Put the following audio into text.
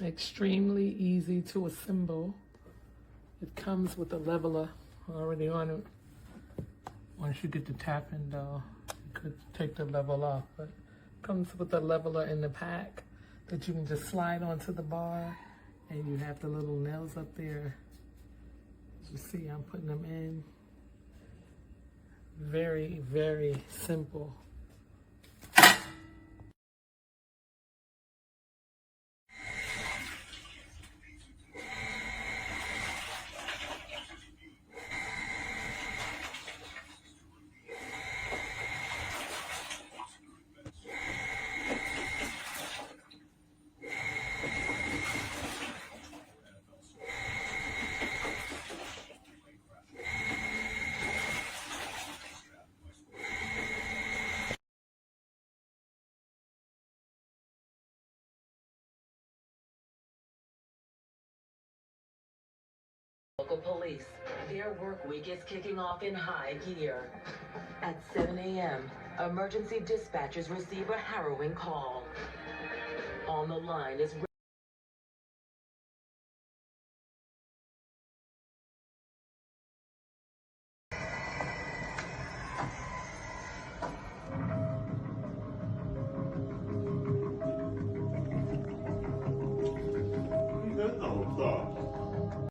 Extremely easy to assemble. It comes with a leveler already on it. Once you get the tapping though, you could take the level off, but it comes with a leveler in the pack that you can just slide onto the bar, and you have the little nails up there. As you see, I'm putting them in. Very, very simple. Local police. Their work week is kicking off in high gear. At 7 a.m., emergency dispatchers receive a harrowing call. On the line is